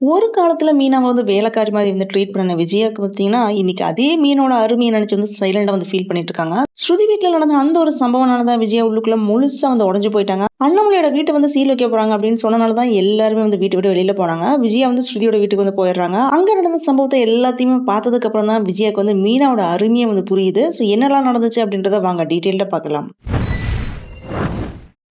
ஒரு காலத்துல மீனாவ வேலைக்காரி மாரி ட்ரீட் பண்ண விஜயாக்கு பார்த்தீங்கன்னா, இன்னைக்கு அதே மீனோட அருமைய நெனச்சு சைலன்ட்டா ஃபீல் பண்ணிட்டு இருக்காங்க. ஸ்ருதி வீட்ல நடந்த அந்த ஒரு சம்பவம்னால தான் விஜயா உள்ளுக்குள்ள முழுசா உடைஞ்சு போயிட்டாங்க. அண்ணாமலையோட வீட்ட சீல் வைக்க போறாங்க அப்படின்னு சொன்னனால தான் எல்லாருமே வீட்ட விட்டு வெளியில போனாங்க. விஜயா ஸ்ருதியோட வீட்டுக்கு போயிடுறாங்க. அங்க நடந்த சம்பவத்த எல்லாத்தையுமே பார்த்ததுக்கு அப்புறம் தான் விஜயாக்கு மீனாவோட அருமைய புரியுது. என்னலாம் நடந்துச்சு அப்படின்றத வாங்க டீட்டெயில்டா பார்க்கலாம்.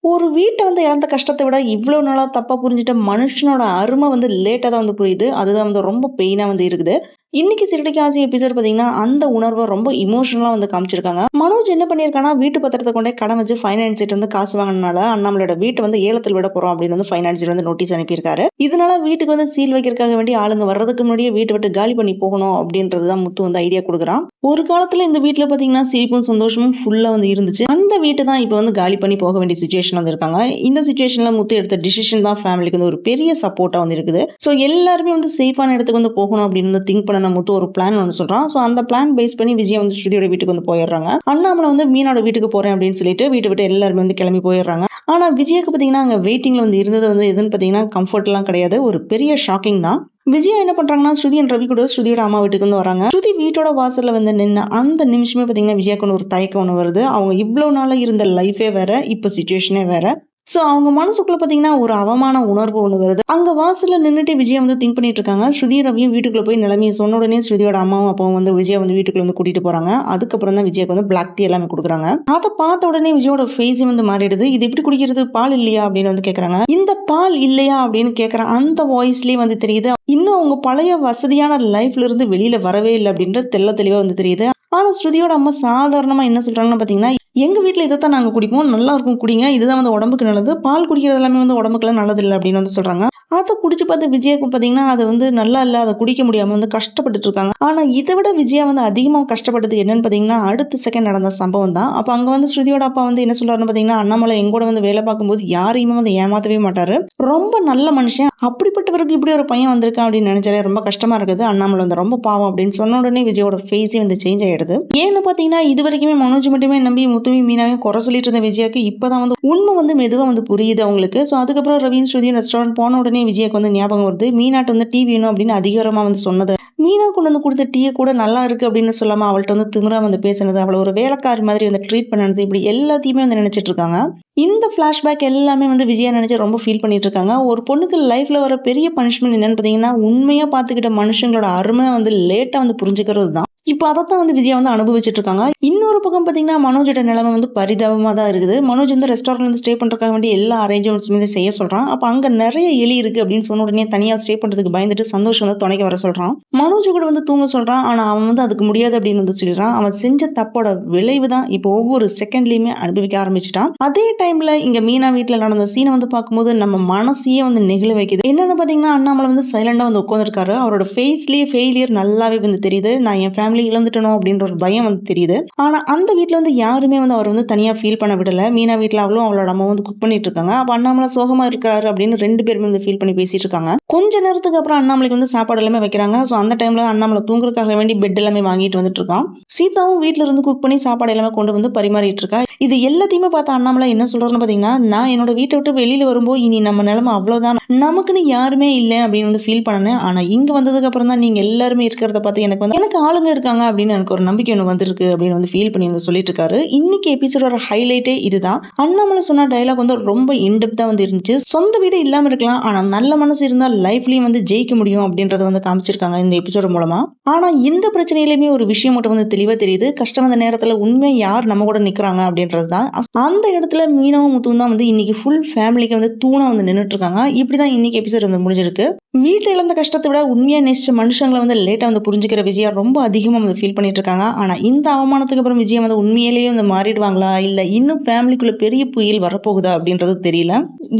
ஒரு வீட்ட இழந்த கஷ்டத்த விட, இவ்ளோ நாளா தப்பா புரிஞ்சுட்ட மனுஷனோட அரும லேட்டா தான் புரியுது. அதுதான் ரொம்ப பெயினா இருக்குது. இன்னைக்கு சிறுடைக்கு ஆசை எபிசோட் பாத்தீங்கன்னா, அந்த உணர்வ ரொம்ப இமோஷனலா காமிச்சிருக்காங்க. மனோஜ் என்ன பண்ணியிருக்கான்னா, வீட்டு பத்திரத்த கொண்டே கடன் வச்சு ஃபைனான்ஸ் காசு வாங்கினால, அண்ணாமலையோட வீட்ட ஏலத்தில் விட போறோம் அப்படின்னு ஃபைனான்சியர் நோட்டீஸ் அனுப்பியிருக்காரு. இதனால வீட்டுக்கு சீல் வைக்கிறதுக்காக வேண்டி ஆளுங்க வர்றதுக்கு முன்னாடியே வீட்டை விட்டு காலி பண்ணி போகணும் அப்படின்றதுதான் முத்து ஐடியா கொடுக்குறான். ஒரு காலத்துல இந்த வீட்டுல பாத்தீங்கன்னா சிரிப்பும் சந்தோஷமும் ஃபுல்லா இருந்துச்சு. அந்த வீட்டை தான் இப்ப காலி பண்ணி போக வேண்டிய சுச்சுவேஷன் இருக்காங்க. இந்த சுச்சுவேஷன்ல முத்து எடுத்த டிசிஷன் தான் ஃபேமிலிக்கு ஒரு பெரிய சப்போர்ட்டா இருக்குது. சோ எல்லாருமே சேஃபான இடத்துக்கு போகணும் அப்படின்னு திங்க் பண்ண முத்து ஒரு பிளான் ஒன்று சொல்றான். சோ அந்த பிளான் பேஸ் பண்ணி விஜய் ஸ்ருதியோட வீட்டுக்கு போயிடுறாங்க. அண்ணாமலை மீனோட வீட்டுக்கு போறேன் அப்படின்னு சொல்லிட்டு வீட்டை விட்டு எல்லாருமே கிளம்பி போயிடுறாங்க. ஆனா விஜய்க்கு பாத்தீங்கன்னா அங்க வெயிட்டிங்ல இருந்தது எதுன்னு பாத்தீங்கன்னா கம்ஃபர்ட் எல்லாம் கிடையாது. ஒரு பெரிய ஷாக்கிங் தான். விஜயா என்ன பண்றாங்கன்னா ஸ்ருதி ரவி கூட ஸ்ருதியோட அம்மா வீட்டுக்கு வராங்க. ஸ்ருதி வீட்டோட வாசல்ல நின்னு அந்த நிமிஷமே பாத்தீங்கன்னா விஜயாக்கு ஒரு தயக்கம் ஒண்ணு வருது. அவங்க இவ்வளவு நாளா இருந்த லைஃபே வேற, இப்ப சிச்சுவேஷனே வேற. சோ அவங்க மனசுக்குள்ள பாத்தீங்கன்னா ஒரு அவமான உணர்வு ஒண்ணு வருது. அங்க வாசல்ல நின்னுட்டு விஜயா திங்க் பண்ணிட்டு இருக்காங்க. ஸ்ருதி ரவியும் வீட்டுக்குள்ள போய் நிலைமையை சொன்ன உடனே ஸ்ருதியோட அம்மாவும் அப்பாவும் விஜயா வீட்டுக்குள்ள கூட்டிட்டு போறாங்க. அதுக்கப்புறம் தான் விஜயாக்கு பிளாக் டீ எல்லாமே கொடுக்குறாங்க. அதை பார்த்த உடனே விஜயோட ஃபேஸ் மாறிடுது. இது எப்படி குடிக்கிறது, பால் இல்லையா அப்படின்னு கேக்குறாங்க. இந்த பால் இல்லையா அப்படின்னு கேக்குற அந்த வாய்ஸ்லயே தெரியுது இன்னும் அவங்க பழைய வசதியான லைஃப்ல இருந்து வெளியில வரவே இல்லை அப்படின்றது தெள்ள தெளிவா தெரியுது. ஆனா ஸ்ருதியோட அம்மா சாதாரணமா என்ன சொல்றாங்கன்னு பாத்தீங்கன்னா, எங்க வீட்ல இதைத்தான் நாங்க குடிப்போம், நல்லா இருக்கும் குடிங்க, இதுதான் உடம்புக்கு நல்லது, பால் குடிக்கிறது எல்லாமே உடம்புக்குலாம் நல்லது இல்லை அப்படின்னு சொல்றாங்க. அதை குடிச்சு பார்த்து விஜயாக்கு பாத்தீங்கன்னா அது நல்லா இல்ல, அதை குடிக்க முடியாம கஷ்டப்பட்டுட்டு இருக்காங்க. ஆனா இதை விட விஜயா அதிகமா கஷ்டப்பட்டது என்னன்னு பாத்தீங்கன்னா அடுத்த செகண்ட் நடந்த சம்பவம் தான். அப்ப அங்க ஸ்ருதியோட அப்பா என்ன சொல்றாருன்னு பாத்தீங்கன்னா, அண்ணாமலை எங்கூட வேலை பார்க்கும்போது யாரையுமே ஏமாத்தவே மாட்டாரு, ரொம்ப நல்ல மனுஷன், அப்படிப்பட்டவருக்கு இப்படி ஒரு பையன் வந்திருக்கான் அப்படின்னு நினைச்சாலே ரொம்ப கஷ்டமா இருக்குது, அண்ணாமலை ரொம்ப பாவம் அப்படின்னு சொன்ன உடனே விஜயோட ஃபேஸே சேஞ்ச் ஆயிடுது. ஏன்னு பாத்தீங்கன்னா இது வரைக்குமே மனோஜ் மட்டுமே நம்பி முத்துவையும் மீனாவையும் குறை சொல்லிட்டு இருந்த விஜயாக்கு இப்பதான் உண்மை மெதுவா புரியுது அவங்களுக்கு. சோ அதுக்கப்புறம் ரவீன் ஸ்ருதியும் ரெஸ்டாரண்ட் போன உடனே விஜயாக்கு ஞாபகம் வருது, மீனாட்டு டீ வேணும் அப்படின்னு அதிகாரமா சொன்னது, மீனா கொண்டு கொடுத்த டீயை கூட நல்லா இருக்கு அப்படின்னு சொல்லாம அவள்கிட்ட திமிரா பேசினது, அவளை ஒரு வேலைக்காரி மாதிரி ட்ரீட் பண்ணது, இப்படி எல்லாத்தையுமே நினைச்சிட்டு இருக்காங்க. இந்த பிளாஷ்பேக் எல்லாமே விஜயா நினைச்சு ரொம்ப ஃபீல் பண்ணிட்டு இருக்காங்க. ஒரு பொண்ணுக்கு லைஃப்ல வர பெரிய பனிஷ்மெண்ட் என்னன்னு பாத்தீங்கன்னா, உண்மையா பாத்துக்கிட்ட மனுஷங்களோட அருமை லேட்டா புரிஞ்சுக்கிறது தான். இப்ப அதைத்தான் விஜயா அனுபவிச்சுட்டு இருக்காங்க. இன்னொரு பக்கம் பாத்தீங்கன்னா மனோஜோட நிலைமை பரிதாபமா தான் இருக்குது. மனோஜ் ரெஸ்டாரண்ட்ல ஸ்டே பண்றதுக்காக வேண்டிய எல்லா அரேஞ்ச்மெண்ட்ஸுமே செய்ய சொல்றான். அப்ப அங்க நிறைய எலி இருக்கு அப்படின்னு சொன்ன உடனே தனியா ஸ்டே பண்றதுக்கு பயந்துட்டு சந்தோஷம் துணைக்க வர சொல்றான். மனோஜ் கூட தூங்க சொல்றான். ஆனா அவன் அதுக்கு முடியாது அப்படின்னு சொல்லிடுறான். அவன் செஞ்ச தப்போட விளைவு தான் இப்போ ஒவ்வொரு செகண்ட்லயுமே அனுபவிக்க ஆரம்பிச்சுட்டான். அதே டைம்ல இங்க மீனா வீட்டுல நடந்த சீனை பார்க்கும்போது நம்ம மனசையே நெகிழ வைக்குது. என்னன்னு பாத்தீங்கன்னா அண்ணாமலை சைலண்டா உட்கார்ந்துருக்காரு. அவரோட ஃபேஸ்லயே ஃபெயிலியர் நல்லாவே தெரியுது. நான் என் ஃபேமிலி இழந்துட்டணும் அப்படின்ற ஒரு பயம் தெரியுது. ஆனா அந்த வீட்டுல யாருமே அவர் தனியா ஃபீல் பண்ண விடல. மீனா வீட்டுல அவளும் அவளோட அம்மா குக் பண்ணிட்டு இருக்காங்க. அப்ப அண்ணாமலை சோகமா இருக்கிறாரு அப்படின்னு ரெண்டு பேருமே ஃபீல் பண்ணி பேசிட்டு இருக்காங்க. கொஞ்ச நேரத்துக்கு அப்புறம் அண்ணாமலைக்கு சாப்பாடு எல்லாமே வைக்கிறாங்க. சோ அந்த டைம்ல அண்ணாமலை தூங்குறதுக்காக வேண்டி பெட் எல்லாமே வாங்கிட்டு வந்துட்டு இருக்கான். சீதாவும் வீட்டுல இருந்து குக் பண்ணி சாப்பாடு எல்லாமே கொண்டு பரிமாறிட்டு இருக்கா. இது எல்லாத்தையுமே பார்த்த அண்ணாமலை என்ன சொல்றாருன்னு பாத்தீங்கன்னா, நான் என்னோட வீட்டை விட்டு வெளியில வரும்போது இனி நம்ம நிலைமை அவ்வளவுதான், நமக்குன்னு யாருமே இல்லை அப்படின்னு ஃபீல் பண்ணேன். ஆனா இங்க வந்ததுக்கு அப்புறம் தான் நீங்க எல்லாருமே இருக்கிறத பார்த்து எனக்கு ஆளுங்க இருக்காங்க அப்படின்னு எனக்கு ஒரு நம்பிக்கை ஒன்று வந்திருக்கு அப்படின்னு ஃபீல் பண்ணி சொல்லிட்டு இருக்காரு. இன்னைக்கு எபிசோட ஹைலைட்டே இதுதான். அண்ணாமலை சொன்ன டைலாக் ரொம்ப இன்டெப்தா இருந்துச்சு. சொந்த வீடு இல்லாம இருக்கலாம், ஆனா நல்ல மனசு இருந்தா லைஃப்லயும் ஜெயிக்க முடியும் அப்படின்றத காமிச்சிருக்காங்க இந்த எபிசோட மூலமா. ஆனா இந்த பிரச்சனையிலுமே ஒரு விஷயம் மட்டும் தெளிவா தெரியுது, கஷ்டம் வந்த நேரத்துல உண்மை யார் நம்ம கூட நிக்கிறாங்க அப்படின்றதுதான். அந்த இடத்துல மீனவும் முத்துவும் தான் இன்னைக்கு ஃபுல் ஃபேமிலிக்கு தூணா நின்னுட்டு இருக்காங்க. இப்படிதான் இன்னைக்கு எபிசோட் முடிஞ்சிருக்கு. வீட்டுல இழந்த கஷ்டத்தை விட உண்மையா நேசிச்ச மனுஷங்களை லேட்டா புரிஞ்சுக்கிற விஜயா ரொம்ப அதிகமா ஃபீல் பண்ணிட்டு இருக்காங்க. ஆனா இந்த அவமானத்துக்கு அப்புறம் விஜயா உண்மையிலேயே மாறிடுவாங்களா, இல்ல இன்னும் ஃபேமிலிக்குள்ள பெரிய புயல் வரப்போகுதா அப்படின்றது தெரியல.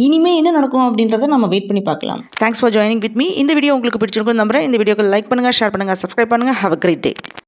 இனிமே என்ன நடக்கும் அப்படின்றத நம்ம வெயிட் பண்ணி பார்க்கலாம். Thanks for joining with me. இந்த வீடியோ உங்களுக்கு பிடிச்சிருக்கும் நம்புறேன். இந்த வீடியோக்கு லைக் பண்ணுங்க, ஷேர் பண்ணுங்க, சப்ஸ்கிரைப் பண்ணுங்க. Have a great day.